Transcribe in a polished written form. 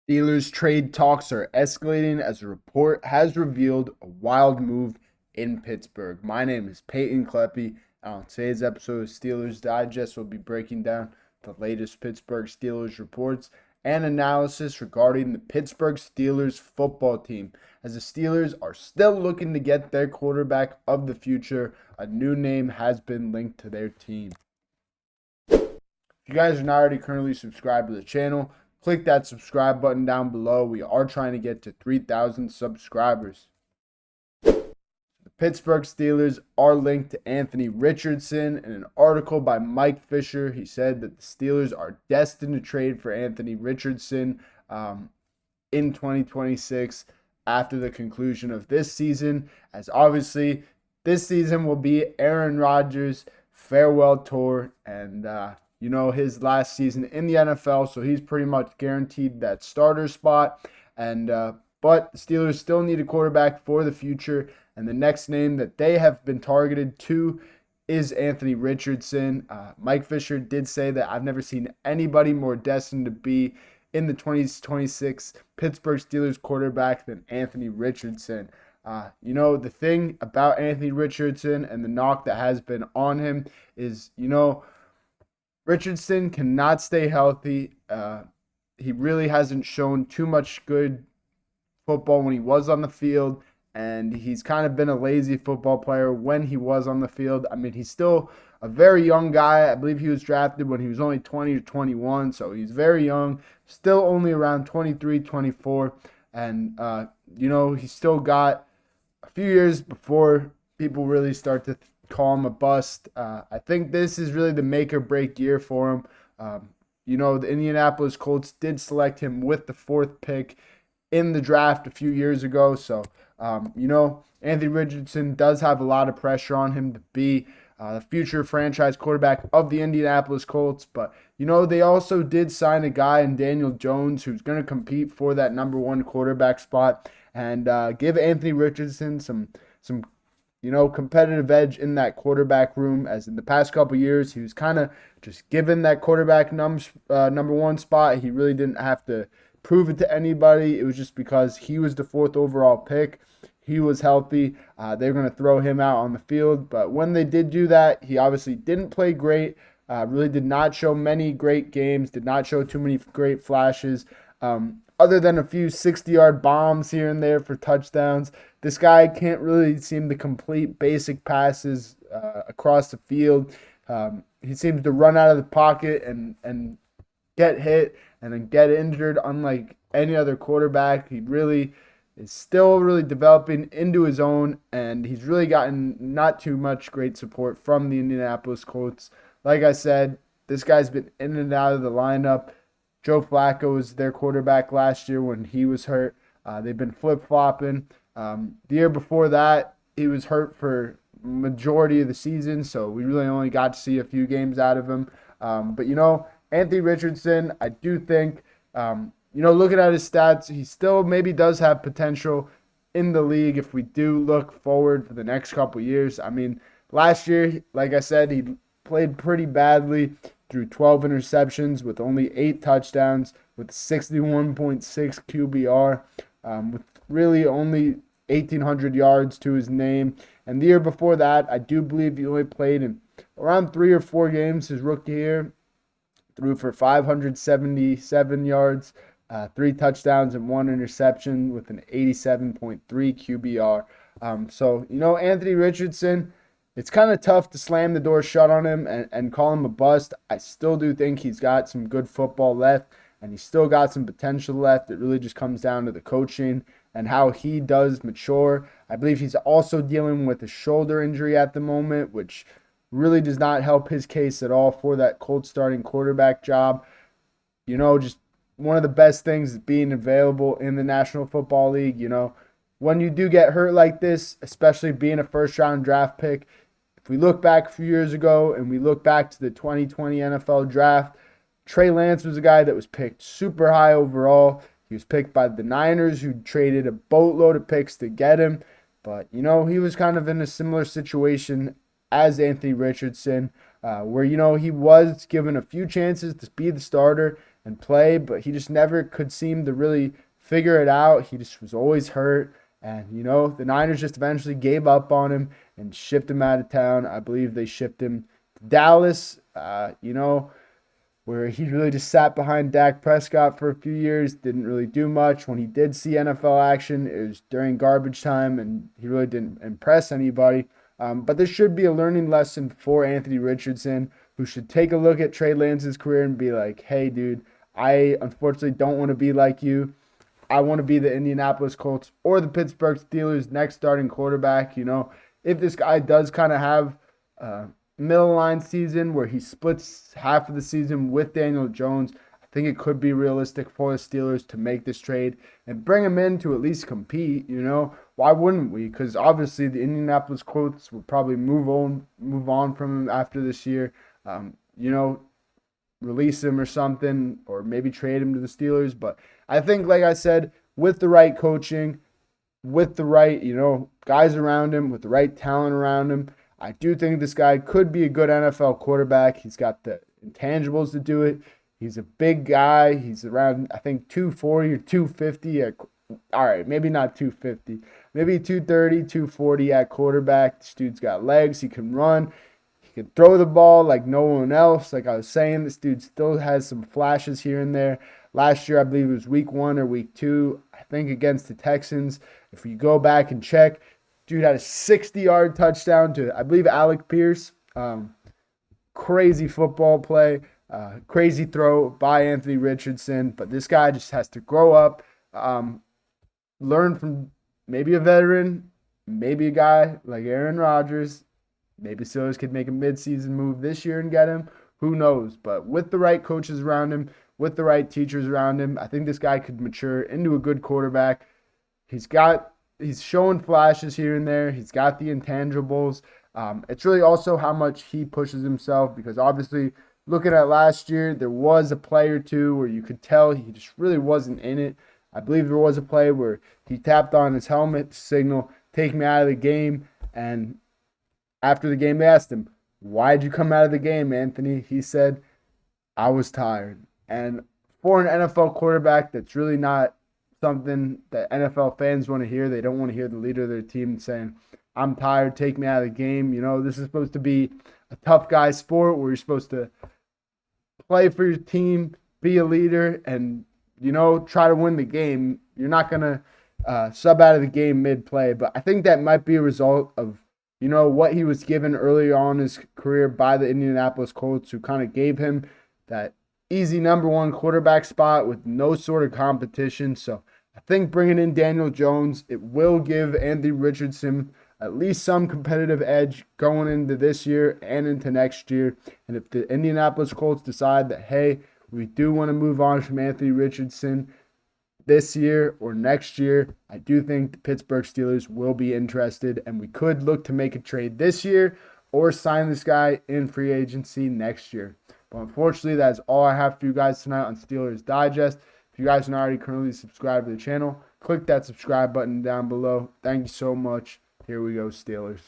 Steelers trade talks are escalating as a report has revealed a wild move in Pittsburgh. My name is Peyton Kleppe. On today's episode of Steelers Digest, we'll be breaking down the latest Pittsburgh Steelers reports and analysis regarding the Pittsburgh Steelers football team, as the Steelers are still looking to get their quarterback of the future. A new name has been linked to their team. If you guys are not already currently subscribed to the channel, click that subscribe button down below. We are trying to get to 3,000 subscribers. The Pittsburgh Steelers are linked to Anthony Richardson. In an article by Mike Fisher, he said that the Steelers are destined to trade for Anthony Richardson in 2026 after the conclusion of this season, as obviously this season will be Aaron Rodgers' farewell tour and his last season in the NFL, so he's pretty much guaranteed that starter spot. But the Steelers still need a quarterback for the future, and the next name that they have been targeted to is Anthony Richardson. Mike Fisher did say that I've never seen anybody more destined to be in the 2026 Pittsburgh Steelers quarterback than Anthony Richardson. The thing about Anthony Richardson and the knock that has been on him is, Richardson cannot stay healthy. He really hasn't shown too much good football when he was on the field, and he's kind of been a lazy football player when he was on the field. I mean, he's still a very young guy. I believe he was drafted when he was only 20 or 21, so he's very young, still only around 23, 24, and, he's still got a few years before people really start to call him a bust. I think this is really the make or break year for him. The Indianapolis Colts did select him with the 4th pick in the draft a few years ago. So, Anthony Richardson does have a lot of pressure on him to be the future franchise quarterback of the Indianapolis Colts. But, they also did sign a guy in Daniel Jones who's going to compete for that number 1 quarterback spot and give Anthony Richardson some competitive edge in that quarterback room, as in the past couple years, he was kind of just given that quarterback number 1 spot. He really didn't have to prove it to anybody. It was just because he was the 4th overall pick. He was healthy. They're going to throw him out on the field. But when they did do that, he obviously didn't play great, really did not show many great games, did not show too many great flashes. Other than a few 60-yard bombs here and there for touchdowns, this guy can't really seem to complete basic passes across the field. He seems to run out of the pocket and get hit and then get injured, unlike any other quarterback. He really is still really developing into his own, and he's really gotten not too much great support from the Indianapolis Colts. Like I said, this guy's been in and out of the lineup. Joe Flacco was their quarterback last year when he was hurt. They've been flip-flopping. The year before that, he was hurt for majority of the season, so we really only got to see a few games out of him. But Anthony Richardson, I do think, looking at his stats, he still maybe does have potential in the league if we do look forward for the next couple years. I mean, last year, like I said, he played pretty badly, threw 12 interceptions with only 8 touchdowns, with 61.6 QBR, with really only 1,800 yards to his name. And the year before that, I do believe he only played in around 3 or 4 games his rookie year, threw for 577 yards, 3 touchdowns and 1 interception with an 87.3 QBR. Anthony Richardson, it's kind of tough to slam the door shut on him and call him a bust. I still do think he's got some good football left, and he's still got some potential left. It really just comes down to the coaching and how he does mature. I believe he's also dealing with a shoulder injury at the moment, which really does not help his case at all for that Colts starting quarterback job. Just one of the best things is being available in the National Football League. When you do get hurt like this, especially being a first-round draft pick, if we look back a few years ago and we look back to the 2020 NFL draft, Trey Lance was a guy that was picked super high overall. He was picked by the Niners, who traded a boatload of picks to get him. But, he was kind of in a similar situation as Anthony Richardson, where, he was given a few chances to be the starter, and play, but he just never could seem to really figure it out. He just was always hurt. And, the Niners just eventually gave up on him and shipped him out of town. I believe they shipped him to Dallas, where he really just sat behind Dak Prescott for a few years, didn't really do much. When he did see NFL action, it was during garbage time, and he really didn't impress anybody. But there should be a learning lesson for Anthony Richardson, who should take a look at Trey Lance's career and be like, hey, dude, I unfortunately don't want to be like you. I want to be the Indianapolis Colts or the Pittsburgh Steelers' next starting quarterback. If this guy does kind of have a middle line season where he splits half of the season with Daniel Jones, I think it could be realistic for the Steelers to make this trade and bring him in to at least compete. Why wouldn't we? Because obviously the Indianapolis Colts will probably move on from him after this year. Release him or something, or maybe trade him to the Steelers. But I think, like I said, with the right coaching, with the right, guys around him, with the right talent around him, I do think this guy could be a good NFL quarterback. He's got the intangibles to do it. He's a big guy. He's around, I think, 240 or 250. All right, maybe not 250. Maybe 230, 240 at quarterback. This dude's got legs. He can run. He can throw the ball like no one else. Like I was saying, this dude still has some flashes here and there. Last year, I believe it was week 1 or week 2, I think against the Texans. If you go back and check, dude had a 60-yard touchdown to, I believe, Alec Pierce. Crazy football play. Crazy throw by Anthony Richardson. But this guy just has to grow up, learn from maybe a veteran, maybe a guy like Aaron Rodgers. Maybe Steelers could make a midseason move this year and get him. Who knows? But with the right coaches around him, with the right teachers around him, I think this guy could mature into a good quarterback. He's showing flashes here and there. He's got the intangibles. It's really also how much he pushes himself, because obviously looking at last year, there was a play or two where you could tell he just really wasn't in it. I believe there was a play where he tapped on his helmet to signal, take me out of the game, and after the game, they asked him, why'd you come out of the game, Anthony? He said, I was tired. And for an NFL quarterback, that's really not something that NFL fans want to hear. They don't want to hear the leader of their team saying, I'm tired, take me out of the game. This is supposed to be a tough guy sport where you're supposed to play for your team, be a leader, and, try to win the game. You're not going to sub out of the game mid-play. But I think that might be a result of what he was given early on in his career by the Indianapolis Colts, who kind of gave him that easy number 1 quarterback spot with no sort of competition. So I think bringing in Daniel Jones, it will give Anthony Richardson at least some competitive edge going into this year and into next year. And if the Indianapolis Colts decide that, hey, we do want to move on from Anthony Richardson this year or next year, I do think the Pittsburgh Steelers will be interested, and we could look to make a trade this year or sign this guy in free agency next year. But unfortunately, that's all I have for you guys tonight on Steelers Digest. If you guys are not already currently subscribed to the channel, click that subscribe button down below. Thank you so much. Here we go, Steelers.